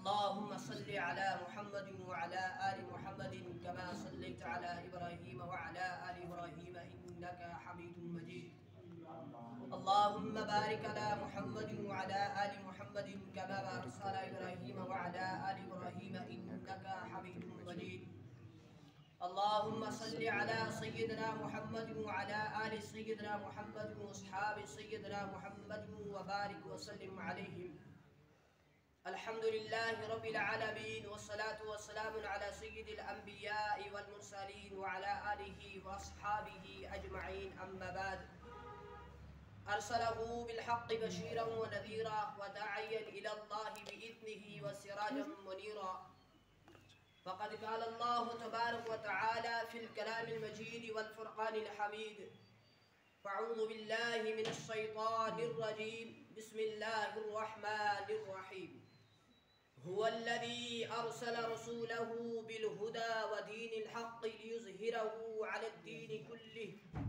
अल्लाहुम्मा सल्लि अला मुहम्मद व अला आलि मुहम्मद कमा सल्लैता अला इब्राहीम व अला आलि इब्राहीम इन्नका हमीदुम मजीद। अल्लाहुम्मा बारिक अला मुहम्मद व अला आलि मुहम्मद कमा बारकता अला इब्राहीम व अला आलि इब्राहीम इन्नका हमीदुम मजीद। अल्लाहुम्मा सल्लि अला सय्यिदिना मुहम्मद व अला आलि सय्यिदिना मुहम्मद व अस्हाबि सय्यिदिना मुहम्मद व बारिक व सल्लिम अलैहिम। अल्हम्दुलिल्लाहि रब्बिल आलमीन वस्सलातु वस्सलामु अला सय्यिदिल अंबियाइ वल मुरसलीन व अला आलिहि व अस्हाबिहि अजमईन, अम्मा बाद। अरसलहु बिल हक़्क़ि बशीरन व नज़ीरा व दाइयन इलल्लाहि बिइज़्निहि व सिराजन मुनीरा। फ़क़द क़ाल अल्लाहु तबारक व तआला फ़िल कलामिल मजीद वल फ़ुरक़ानिल हमीद। फ़अऊज़ु बिल्लाहि मिनश शैतानिर रजीम। बिस्मिल्लाहिर रहमानिर रहीम। हुवल्लज़ी अरसल रसूलहु बिल हुदा व दीनिल हक़्क़ि लियुज़हिरहु अलद्दीनि कुल्लिहि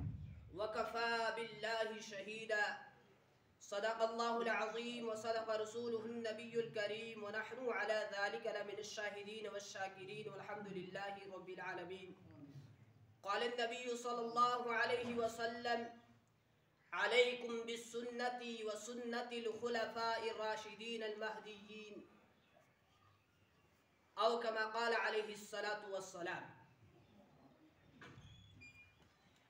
व कफ़ा बिल्लाहि शहीदा। सदक़ल्लाहुल अज़ीम व सदक़ रसूलुहुन नबियुल करीम व नहनु अला ज़ालिका लमिनश शाहिदीन वश्शाकिरीन वल्हम्दुलिल्लाहि रब्बिल आलमीन। क़ाल नबी सल्लल्लाहु अलैहि वसल्लम अलैकुम बिस्सुन्नति व सुन्नतिल खुलफ़ाइर राशिदीनिल महदिय्यीन औ कमा क़ाल अलैहिस्सलातु वस्सलाम।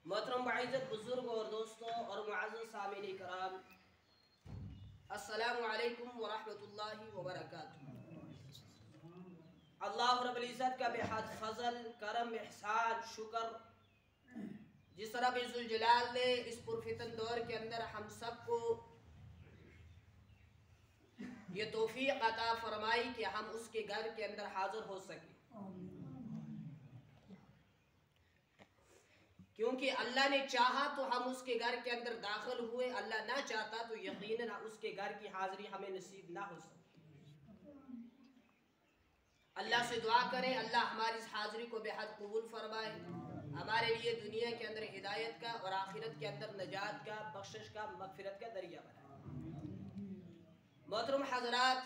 मोहतरम बाइज़्ज़त बुज़ुर्ग और दोस्तों और मुअज़्ज़ज़ सामिईन इकराम, अस्सलामु अलैकुम व रहमतुल्लाहि व बरकातुहू। अल्लाह रब्बुल इज़्ज़त का बेहद फज़ल, करम, एहसान, शुक्र जिस रब ज़ुल जलाल ने इस पुरफ़ितन दौर के अंदर हम सबको ये तौफ़ीक़ अता फरमाई कि हम उसके घर के अंदर हाज़िर हो सके। क्योंकि अल्लाह ने चाहा तो हम उसके घर के अंदर दाखिल हुए, अल्लाह ना चाहता तो यकीनन उसके घर की हाज़िरी हमें नसीब ना हो सकती। अल्लाह से दुआ करें अल्लाह हमारी इस हाज़िरी को बेहद कबूल फरमाए, हमारे लिए दुनिया के अंदर हिदायत का और आखिरत के अंदर नजात का, बख्शिश का, मग़फ़िरत का दरिया बनाए। मोहतरम हज़रात,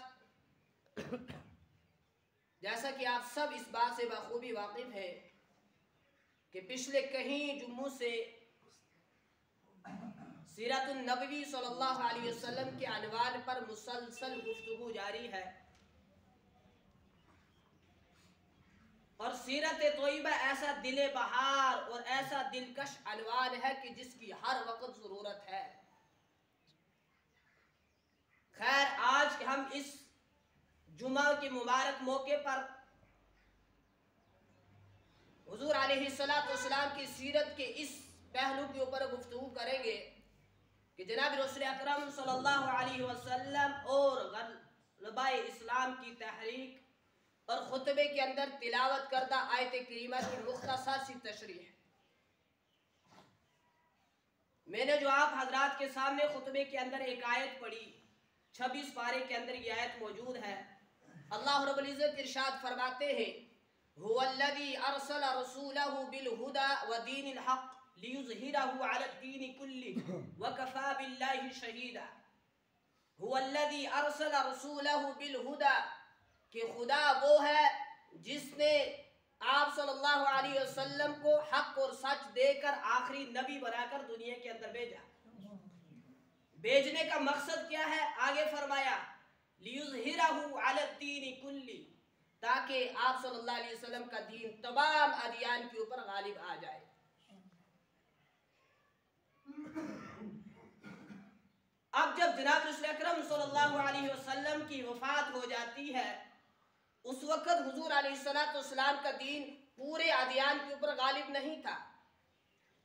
जैसा कि आप सब इस बात से बखूबी वाकिफ़ है कि पिछले कहीं जुम्मों से सीरतुन नबवी सल्लल्लाहु अलैहि वसल्लम के अनवान पर मुसलसल गुफ्तगू जारी है और सीरत तोयबा ऐसा दिले बहार और ऐसा दिलकश अनवान है कि जिसकी हर वक्त ज़रूरत है। खैर, आज हम इस जुमा के मुबारक मौके पर हुज़ूर अलैहिस्सलातु वस्सलाम की सीरत के इस पहलू के ऊपर गुफ्तगू करेंगे कि जनाब रसूल अकरम सल्लल्लाहु अलैहि वसल्लम और ग़लबाए इस्लाम की तहरीक और खुतबे के अंदर तिलावत करदा आयत करीमा की मुख्तसर सी तशरीह। मैंने जो आप हजरात के सामने खुतबे के अंदर एक आयत पढ़ी, 26 पारे के अंदर ये आयत मौजूद है। अल्लाह रब्बुल इज़्ज़त इरशाद फरमाते हैं, हुवल्लज़ी अरसल रसूलहु बिल हुदा व दीनिल हक़्क़ लियुज़हिरहु अलद्दीनि कुल्लिहि व कफ़ा बिल्लाहि शहीदा। हुवल्लज़ी अरसल रसूलहु बिल हुदा, कि खुदा वो है जिसने आप सल्लल्लाहु अलैहि वसल्लम को हक और सच देकर आखिरी नबी बनाकर दुनिया के अंदर भेजा। भेजने का मकसद क्या है? आगे फरमाया लियुज़हिरहु अलद्दीनि कुल्ली, ताकि आप सल्लल्लाहु अलैहि वसल्लम का दीन तमाम अदियान के ऊपर गालिब आ जाए। अब जब जनाब रसूल अकरम सल्लल्लाहु अलैहि वसल्लम की वफात हो जाती है, उस वक्त हुजूर अलैहिस्सलातु वस्सलाम का दीन पूरे अदियान के ऊपर गालिब नहीं था।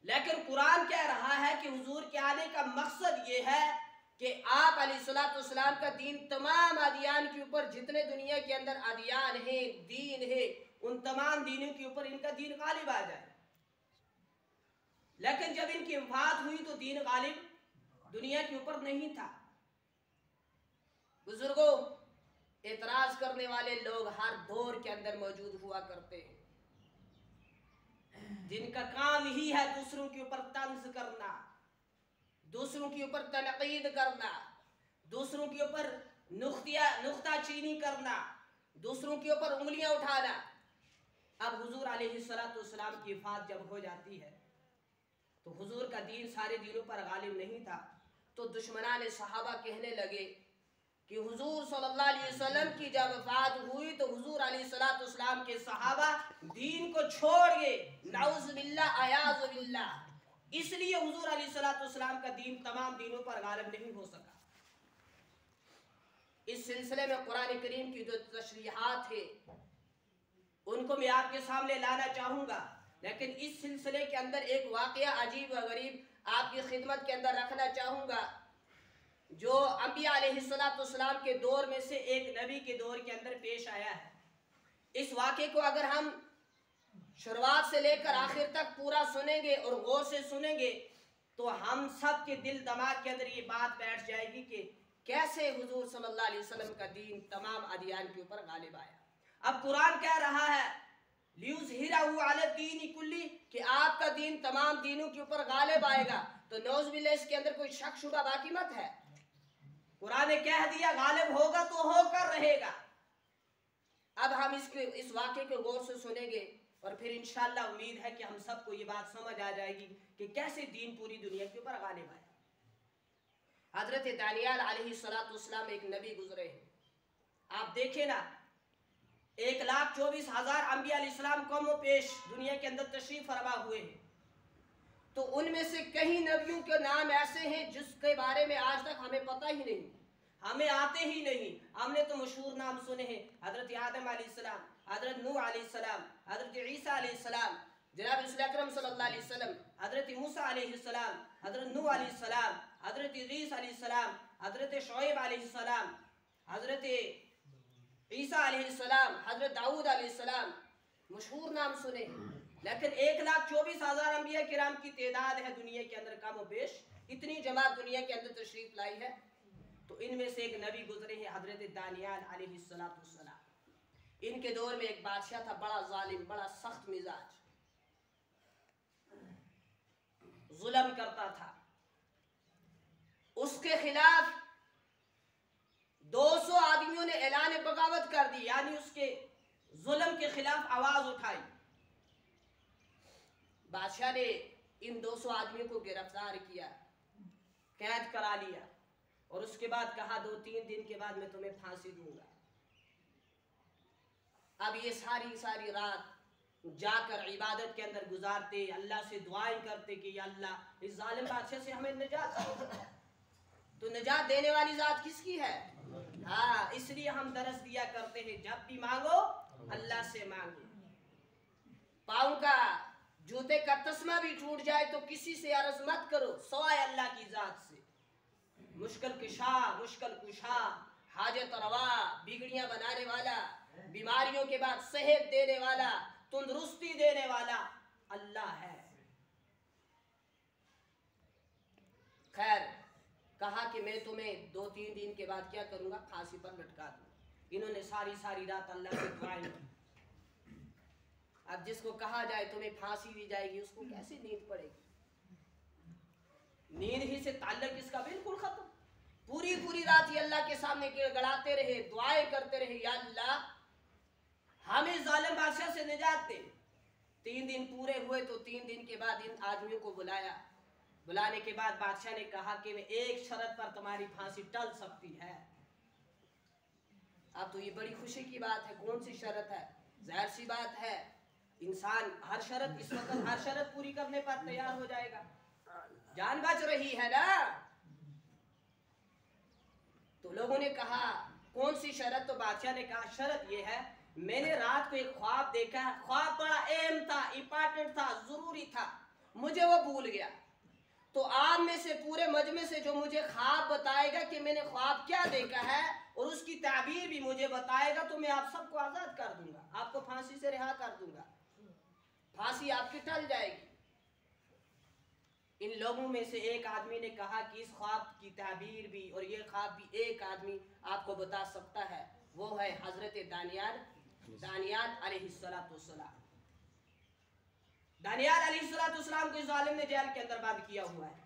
लेकिन कुरान कह रहा है कि हुजूर के आने का मकसद ये है कि आप अलैहिस्सलातु वस्सलाम का दीन तमाम अदियान के ऊपर, जितने दुनिया के अंदर अदियान है, दीन है, उन तमाम दीनों के ऊपर इनका दीन गालिब आ जाए। लेकिन जब इनकी वफात हुई तो दीन गालिब दुनिया के ऊपर नहीं था। बुजुर्गों, एतराज करने वाले लोग हर दौर के अंदर मौजूद हुआ करते हैं, जिनका काम ही है दूसरों के ऊपर तंज करना, दूसरों के ऊपर तनकीद करना, दूसरों के ऊपर नुक्ताचीनी करना, दूसरों के ऊपर उंगलियां उठाना। अब हुजूर अलैहिस्सलाम की वफात जब हो जाती है तो हुजूर का दीन सारे दीनों पर गालिब नहीं था। तो दुश्मनान सहाबा कहने लगे कि हुजूर सल्लल्लाहु अलैहि वसल्लम की जब वफात हुई तो हुजूर अलैहिस्सलाम के सहाबा दीन को छोड़ गए, नाउज़ बिल्लाह अयाज़ बिल्लाह। इसलिए हुजूर अलैहिस्सलाम का दीन तमाम दीनों पर गालिब नहीं हो सका। इस सिलसिले में कुरान करीम की जो तशरीहात है उनको मैं आपके सामने लाना चाहूँगा, लेकिन इस सिलसिले के अंदर एक वाक़या अजीब व गरीब आपकी खिदमत के अंदर रखना चाहूँगा, जो अंबिया अलैहिस्सलाम के दौर में से एक नबी के दौर के अंदर पेश आया है। इस वाक़े को अगर हम शुरुआत से लेकर आखिर तक पूरा सुनेंगे और गौर से सुनेंगे तो हम सब के दिल दिमाग के अंदर ये बात बैठ जाएगी कि कैसे हुजूर सल्लल्लाहु अलैहि वसल्लम का दीन तमाम अदियान के ऊपर गालिब आया। अब कुरान कह रहा है लियुज़हिरहु अला दीनि कुल्ली, कि आपका दीन तमाम दीनों के ऊपर गालिब आएगा। तो नौज़ बिल्लाह इसके अंदर कोई शक शुबा बाकी मत है। कुरान ने कह दिया गालिब होगा तो होकर रहेगा। अब हम इस वाक़े को गौर से सुनेंगे और फिर इंशाअल्लाह उम्मीद है कि हम सबको ये बात समझ आ जाएगी कि कैसे दीन पूरी दुनिया के ऊपर गालिब आया। हजरत दानियाल अलैहिस्सलाम एक नबी गुजरे हैं। आप देखें ना, 1,24,000 अंबिया अलैहिस्सलाम कौमों पेश दुनिया के अंदर तशरीफ फरमा हुए हैं। तो उनमें से कई नबियों के नाम ऐसे हैं जिसके बारे में आज तक हमें पता ही नहीं, हमें आते ही नहीं। हमने तो मशहूर नाम सुने हैं, हजरत आदम अलैहिस्सलाम, हजरत नूह अलैहिस्सलाम, हजरत ईसा अलैहिस्सलाम, जनाब रसूल अकरम सल्लल्लाहु अलैहि वसल्लम, हजरत मूसा अलैहिस्सलाम, हजरत नूह अलैहिस्सलाम, हजरत इदरीस अलैहिस्सलाम, हजरत शुएब अलैहिस्सलाम, हजरत ईसा अलैहिस्सलाम, हजरत दाऊद अलैहिस्सलाम, मशहूर नाम सुने। लेकिन 1,24,000 अंबिया किराम की तादाद है दुनिया के अंदर कम पेश, इतनी जमात दुनिया के अंदर तशरीफ लाई है। तो इनमें से एक नबी गुजरे हैं हजरत दानियाल अलैहिस्सलाम। इनके दौर में एक बादशाह था, बड़ा जालिम, बड़ा सख्त मिजाज, जुल्म करता था। उसके खिलाफ 200 आदमियों ने ऐलान बगावत कर दी, यानी उसके जुल्म के खिलाफ आवाज उठाई। बादशाह ने इन 200 आदमियों को गिरफ्तार किया, कैद करा लिया और उसके बाद कहा 2-3 दिन के बाद मैं तुम्हें फांसी दूंगा। अब ये सारी रात जाकर इबादत के अंदर गुजारते, अल्लाह से दुआएं करते कि या अल्लाह इस जालिम बादशाह से हमें निजात दे। तो निजात देने वाली जात किसकी है? हाँ, इसलिए हम दरस दिया करते हैं, जब भी मांगो अल्लाह से मांगो। पाँव का जूते का तस्मा भी टूट जाए तो किसी से अर्ज मत करो सवाए अल्लाह की जात से। मुश्किल कुशा, हाजत रवा, बिगड़ियां बनाने वाला, बीमारियों के बाद सेहत देने वाला, तंदुरुस्ती देने वाला अल्लाह है। खैर, कहा कि मैं तुम्हें 2-3 दिन के बाद क्या करूंगा, फांसी पर लटका दूंगा। इन्होंने सारी रात अल्लाह से दुआएं की। अब जिसको कहा जाए तुम्हें फांसी दी जाएगी, उसको कैसे नींद पड़ेगी? नींद ही से ताल्लुक इसका बिल्कुल खत्म। पूरी रात ये अल्लाह के सामने गिड़गिड़ाते रहे, दुआएं करते रहे, या अल्लाह हमें जालिम बादशाह से निजात दे। 3 दिन पूरे हुए तो 3 दिन के बाद इन आदमियों को बुलाया। बुलाने के बाद बादशाह ने कहा कि मैं एक शर्त पर तुम्हारी फांसी टल सकती है। अब तो ये बड़ी खुशी की बात है, कौन सी शर्त है? जाहिर सी बात है, इंसान हर शर्त इस वक्त हर शर्त पूरी करने पर तैयार हो जाएगा, जान बच रही है ना। तो लोगों ने कहा कौन सी शर्त? तो बादशाह ने कहा शर्त यह है, मैंने रात को एक ख्वाब देखा है, ख्वाब बड़ा अहम था, इंपॉर्टेंट था, जरूरी था, मुझे वो भूल गया। तो आप में से पूरे मजमे से जो मुझे ख्वाब बताएगा कि मैंने ख्वाब क्या देखा है और उसकी ताबीर भी मुझे बताएगा, तो मैं आप सबको आजाद कर दूंगा, आपको फांसी से रिहा कर दूंगा, फांसी आपकी टल जाएगी। इन लोगों में से एक आदमी ने कहा कि इस ख्वाब की ताबीर भी और ये ख्वाब भी एक आदमी आपको बता सकता है, वो है हजरत दानियाल अलैहिस्सलाम। दानियाल अलैहिस्सलाम को इस जालिम ने जेल के अंदर बंद किया हुआ है।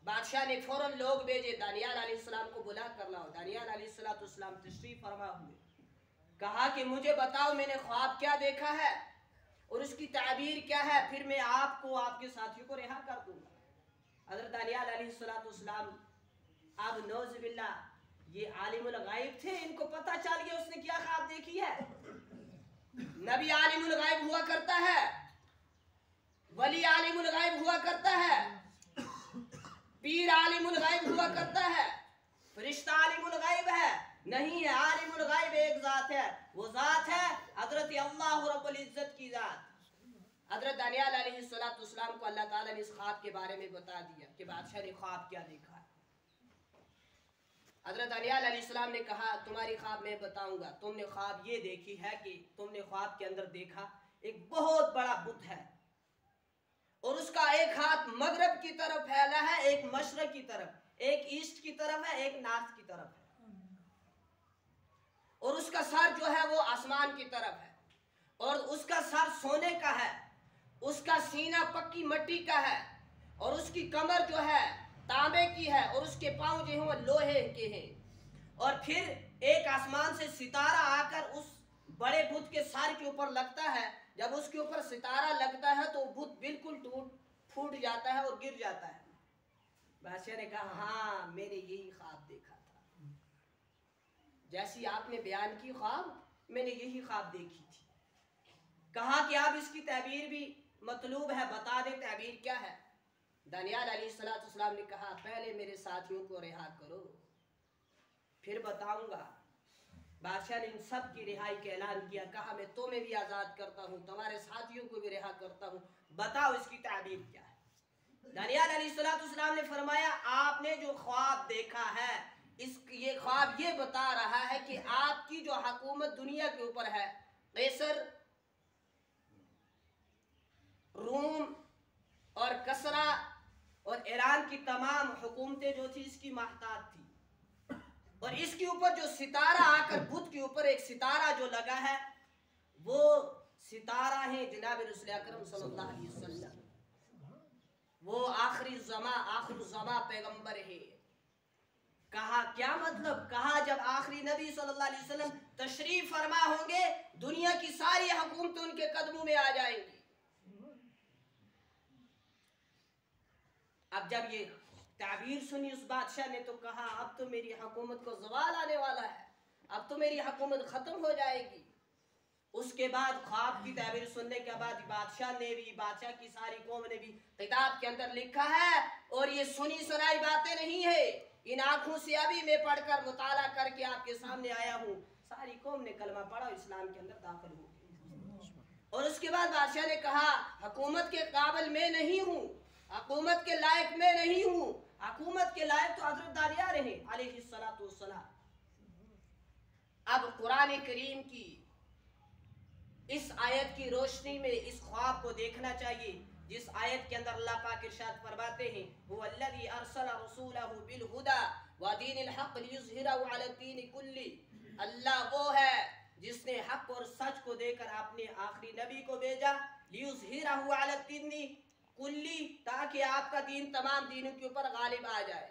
बादशाह ने फौरन लोग भेजे, दानियाल अलैहिस्सलाम को बुला कर लाओ। दानियाल अलैहिस्सलाम तशरीफ फरमा हुए। कहा कि मुझे बताओ मैंने ख्वाब क्या देखा है और उसकी ताबीर क्या है, फिर मैं आपको आपके साथियों को रिहा कर दूंगा। हज़रत दानियाल अलैहिस्सलाम अब नौज़ुबिल्लाह ये आलिमुल गायब थे, इनको पता चल गया उसने क्या ख्वाब देखी है। नबी आलिमुल गायब हुआ करता है, वली आलिमुल गायब हुआ करता है, पीर आलिमुल गायब हुआ करता है, फरिश्ता आलिमुल गायब है नहीं है। आलिमुल गायब एक जात है, वो जात है हजरत अल्लाह रब्बुल इज्जत की जात। हजरत दानियाल अलैहिस्सलाम को अल्लाह ताला ने इस ख्वाब के बारे में बता दिया कि बादशाह ने ख्वाब क्या देखा है। हजरत दानियाल अलैहिस्सलाम ने कहा तुम्हारी ख्वाब मैं बताऊंगा। तुमने ख्वाब ये देखी है कि तुमने ख्वाब के अंदर देखा एक बहुत बड़ा बुत है और उसका एक हाथ मगरब की तरफ फैला है, एक मशरक की तरफ, एक ईस्ट की तरफ है, एक नॉर्थ की तरफ है, और उसका सर जो है वो आसमान की तरफ है और उसका सर सोने का है, उसका सीना पक्की मिट्टी का है और उसकी कमर जो है तांबे की है और उसके पांव जो हैं वो लोहे के हैं। और फिर एक आसमान से सितारा आकर उस बड़े बुत के सर के ऊपर लगता है। जब उसके ऊपर सितारा लगता है तो बुत बिल्कुल फूट जाता है और गिर जाता है। बादशाह ने कहा हाँ मैंने यही ख्वाब देखा था, जैसी आपने बयान की ख्वाब मैंने यही ख्वाब देखी थी। कहा कि आप इसकी ताबीर भी मतलूब है, बता दें ताबीर क्या है। दानियाल अलैहिस्सलाम ने कहा पहले मेरे साथियों को रिहा करो फिर बताऊंगा। बादशाह ने इन सब की रिहाई का ऐलान किया। कहा मैं तुम्हें भी आजाद करता हूँ, तुम्हारे साथियों को भी रिहा करता हूँ, बताओ इसकी ताबीर क्या है। दानियाल अलैहिस्सलाम ने फरमाया आपने जो ख्वाब देखा है ये ख्वाब ये बता रहा है कि आपकी जो हुकूमत दुनिया के ऊपर है, कैसर, रूम और कसरा और ईरान की तमाम हुकूमतें जो थी इसकी महताज थी, और इसके ऊपर जो सितारा आकर बुत के ऊपर एक सितारा जो लगा है वो सितारा है जनाब रसूल अकरम सल्लल्लाहु अलैहि वसल्लम। वो आखिरी ज़मा पैगंबर है। कहा क्या मतलब? कहा जब आखिरी नबी सल्लल्लाहु अलैहि वसल्लम तशरीफ फरमा होंगे दुनिया की सारी हुकूमतें उनके कदमों में आ जाएंगी। अब जब ये ताबीर सुनी उस बादशाह ने तो कहा अब तो मेरी हुकूमत को ज़वाल आने वाला है, अब तो मेरी हुकूमत खत्म हो जाएगी। उसके बाद ख्वाब की ताबीर सुनने के बाद बादशाह ने भी, बादशाह की सारी कौम ने भी किताब के अंदर लिखा है, और ये सुनी सुनाई बातें नहीं है, इन आंखों से अभी मैं पढ़कर मुताला करके आपके सामने आया हूँ। सारी कौम ने कलमा पढ़ा, इस्लाम के अंदर दाखिल हो गई। और उसके बाद बादशाह ने कहा हुकूमत के काबिल मैं नहीं हूँ, हुकूमत के लायक मैं नहीं हूँ, हुकूमत के लायक तो हजरत दानियाल रहे अलैहिस्सलातु वस्सलाम। अब कुरान करीम की इस आयत की रोशनी में इस ख्वाब को देखना चाहिए, जिस आयत के अंदर अल्लाह पाक इरशाद फरमाते हैं हुवल्लज़ी अरसला रसूलहु बिल हुदा व दीनिल हक़ लियुज़हिरहु अला दीनि कुल्ली। अल्लाह वो है जिसने हक और सच को देकर अपने आखिरी नबी को भेजा, लियुज़हिरहु अला दीनि कुल्ली, ताकि आपका दीन तमाम दीनों के ऊपर गालिब आ जाए।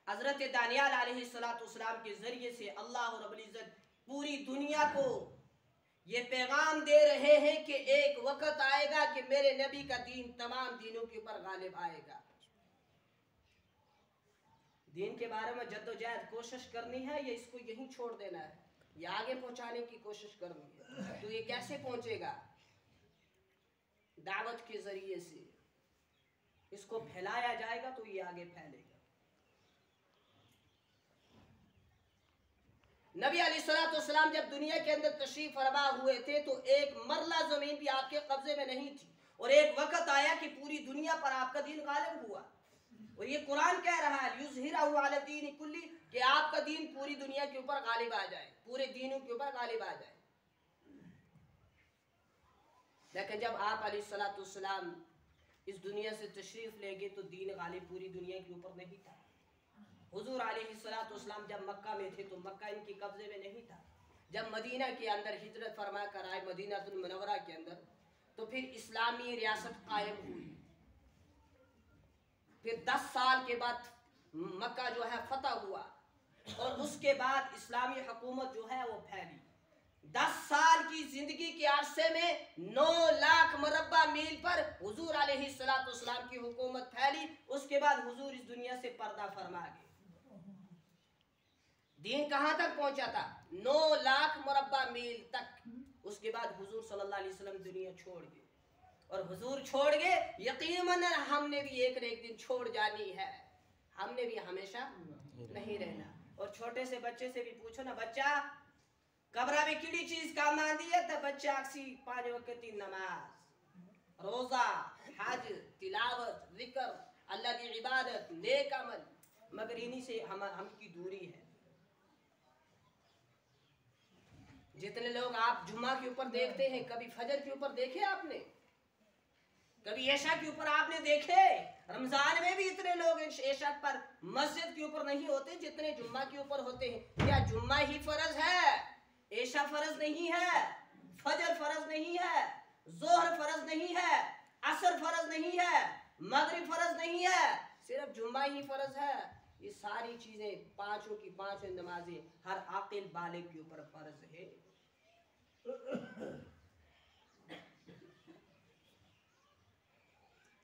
हजरत दानियाल अलैहिस्सलाम के जरिए से अल्लाह रब्बुल इज्जत पूरी दुनिया को ये पैगाम दे रहे हैं कि एक वक्त आएगा कि मेरे नबी का दीन तमाम दीनों के ऊपर गालिब आएगा। दीन के बारे में जद्दोजहद कोशिश करनी है या इसको यहीं छोड़ देना है, या आगे पहुंचाने की कोशिश करनी है, तो ये कैसे पहुंचेगा? दावत के जरिए से इसको फैलाया जाएगा तो ये आगे फैलेगा। नबी अलैहिस्सलाम जब दुनिया के अंदर तशरीफ फरमा हुए थे तो एक मरला जमीन भी आपके कब्जे में नहीं थी, और एक वक्त आया कि पूरी दुनिया पर आपका दीन गालिब हुआ। और ये कुरान कह रहा है युज़हिरहु अला दीनि कुल्ली, कि आपका दीन पूरी दुनिया के ऊपर गालिब आ जाए, पूरे दीनों के ऊपर गालिब आ जाए। लेकिन जब आप अलैहिस्सलाम इस दुनिया से तशरीफ ले गए तो दीन गालिब पूरी दुनिया के ऊपर नहीं था। हुजूर अलैहिस्सलाम जब मक्का में थे तो मक्का इनके कब्जे में नहीं था। जब मदीना के अंदर हिजरत फरमा कर आए मदीनातुल मुनव्वरा के अंदर, तो फिर इस्लामी रियासत कायम हुई। फिर 10 साल के बाद मक्का जो है फतह हुआ और उसके बाद इस्लामी हुकूमत जो है वो फैली। 10 साल की जिंदगी के अरसे में 9 लाख मुरब्बा मील पर हुजूर अलैहिस्सलाम की हुकूमत फैली। उसके बाद हुजूर इस दुनिया से पर्दा फरमा गए। दीन कहां तक पहुंचा था? 9 लाख मुरब्बा मील तक। उसके बाद हुजूर सल्लल्लाहु अलैहि वसल्लम दुनिया छोड़ गए और हुजूर छोड़ गए, यकीनन हमने भी एक न एक दिन छोड़ जानी है, हमने भी हमेशा नहीं रहना। और छोटे से बच्चे से भी पूछो ना, बच्चा कब्र में किड़ी चीज काम आती है? तो बच्चा अक्सी 5 वक्त की नमाज, रोजा, हज, तिलावत, जिक्र, अल्लाह की इबादत, नेक अमल, मगर इन्हीं से हमकी दूरी है। जितने लोग आप जुम्मा के ऊपर देखते हैं, कभी फजर के ऊपर देखे आपने? कभी ऐशा के ऊपर आपने देखे? रमजान में भी इतने लोग ऐशा पर मस्जिद के ऊपर नहीं होते जितने जुम्मा के ऊपर होते हैं। क्या जुम्मा ही फर्ज है? ऐशा फर्ज नहीं है, फजर फर्ज नहीं है, जोहर फर्ज नहीं है, असर फर्ज नहीं है, मगरिब फर्ज नहीं है, सिर्फ जुम्मा ही फर्ज है। ये सारी चीजें पांचों की पांचों नमाजें हर आकिल बालिग के ऊपर फर्ज है।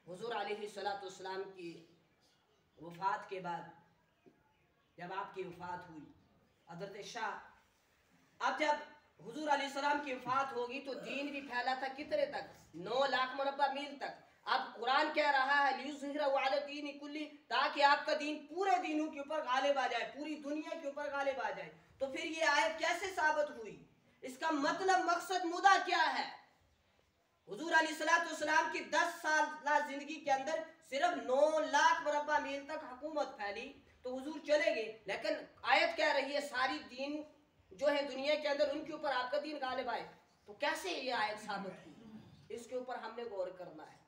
हुजूर अलैहिस्सलाम की वफात के बाद, जब आपकी वफात हुई हज़रत शाह, अब जब हुजूर अलैहिस्सलाम की वफात होगी तो दीन भी फैला था कितने तक? 9 लाख मुरब्बा मील तक। अब कुरान कह रहा है लियुज़हिरहु अला दीनि कुल्ली, ताकि आपका दीन पूरे दीनों के ऊपर गालिब आ जाए, पूरी दुनिया के ऊपर गालिब आ जाए। तो फिर ये आयत कैसे साबित हुई? इसका मतलब मकसद मुद्दा क्या है? हुजूर अलैहिस्सलाम की 10 साल जिंदगी के अंदर सिर्फ 9 लाख मुरब्बा मील तक हुकूमत फैली तो हुजूर चले गए, लेकिन आयत कह रही है सारी दीन जो है दुनिया के अंदर उनके ऊपर आपका दीन गालिब आए। तो कैसे ये आयत साबित हुई? इसके ऊपर हमने गौर करना है।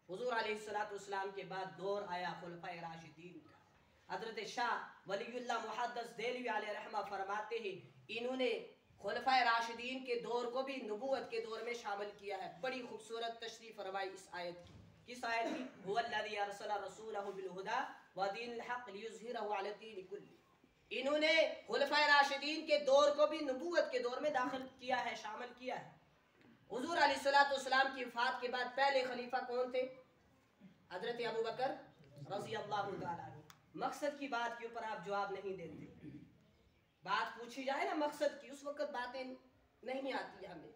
हुजूर अलैहिस्सलाम के बाद दौर आया खुलफाए राशिदीन का। हजरत शाह वलीउल्लाह मुहद्दिस देलवी अलैहि रहमा फरमाते हैं, इन्होंने खुलफाए राशिदीन के दौर को भी नबूवत के दौर में शामिल किया है। बड़ी खूबसूरत तशरीह फरमाई इस आयत की। किस आयत की? हुवल्लज़ी अरसला रसूलहु बिल हुदा व दीनिल हक़ लियुज़हिरहु अला दीनि कुल्ली। इन्होंने खुलफाए राशिदीन के दौर को भी नबूवत के दौर में दाखिल किया है, शामिल किया है। हुजूर अलैहिस्सलाम की वफात के बाद पहले खलीफा कौन थे? हजरत अबू बकर रज़ी अल्लाहु तआला अन्हु। मकसद की बात के ऊपर आप जवाब नहीं देते। बात पूछी जाए ना मकसद की, उस वक्त बातें नहीं आती हमें,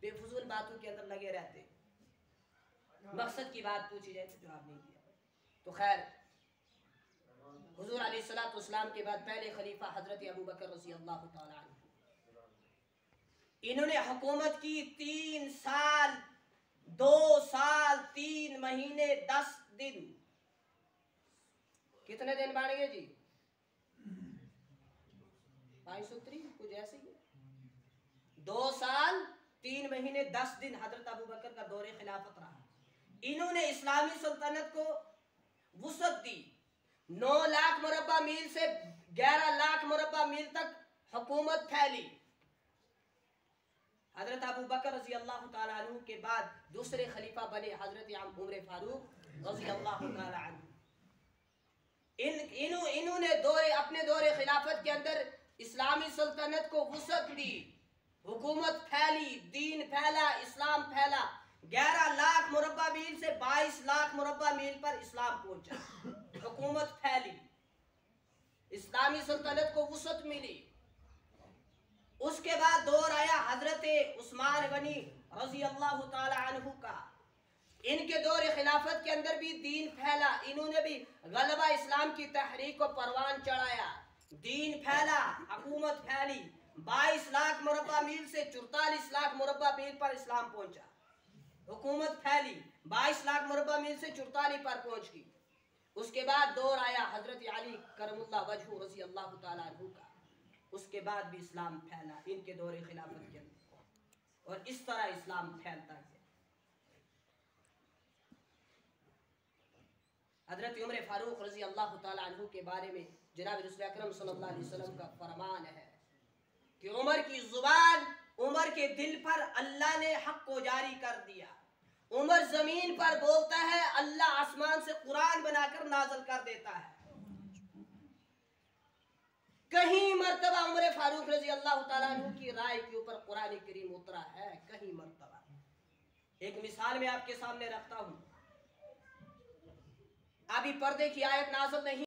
बेफजूल बातों के अंदर लगे रहते। मकसद की बात पूछी जाए तो जवाब नहीं दिया। तो खैर, हुजूर अलैहिस्सलाम के बाद पहले खलीफा हजरत अबू बकर रज़ी अल्लाहु तआला अन्हु, इन्होंने हुकूमत की 3 साल 2 साल 3 महीने 10 दिन। कितने दिन बढ़ गए जी? 503 कुछ ऐसे ही। 2 साल 3 महीने 10 दिन हजरत अबू बकर का दौरे खिलाफत रहा। इन्होंने इस्लामी सल्तनत को वुसअत दी। 9 लाख मुरब्बा मील से 11 लाख मुरब्बा मील तक हुकूमत फैली। हजरत अबू बकर रज़ी अल्लाहु ताला अन्हु के बाद दूसरे खलीफा बने हजरत उमर फारूक रज़ी अल्लाहु ताला अन्हु। इन्होंने अपने दौरे खिलाफत के अंदर इस्लामी सल्तनत को वुसअत दी, हुकूमत फैली, दीन फैला, इस्लाम फैला। 11 लाख मुरब्बा मील से 22 लाख मुरब्बा मील पर इस्लाम पहुंचा, हुकूमत फैली, इस्लामी सल्तनत को वुसअत मिली। उसके बाद दौर आया हजरत उस्मान गनी रज़ी अल्लाहु ताला अन्हु का। इनके दौरे खिलाफत के अंदर भी दीन फैला। इन्होंने भी गलबा इस्लाम की तहरीक को परवान चढ़ाया, दीन फैला, हुकूमत फैली। 22 लाख मुरब्बा मील से 44 लाख मुरब्बा मील पर इस्लाम पहुंचा, हुकूमत फैली। 22 लाख मुरब्बा मील से 44 पर पहुंच गई। उसके बाद दौर आया हजरत अली करमुल्लाह वजहू रज़ी अल्लाहु ताला अन्हु का। उसके बाद भी इस्लाम फैला इनके दौरे खिलाफत के अंदर, और इस तरह इस्लाम फैलता है। हजरत उमर फारूक रज़ी अल्लाहु ताला अन्हु के बारे में जनाब रसूल अकरम सल्लल्लाहु अलैहि वसल्लम का फरमान है कि उमर की जुबान, उमर के दिल पर अल्लाह ने हक को जारी कर दिया। उमर जमीन पर बोलता है, अल्लाह आसमान से कुरान बनाकर नाज़िल कर देता है। कहीं मर्तबा उमर फारूक रजी अल्लाह ताला अन्हु की राय के ऊपर कुरान करीम उतरा है, कहीं मर्तबा। एक मिसाल में आपके सामने रखता हूं। अभी पर्दे की आयत नाज़िल नहीं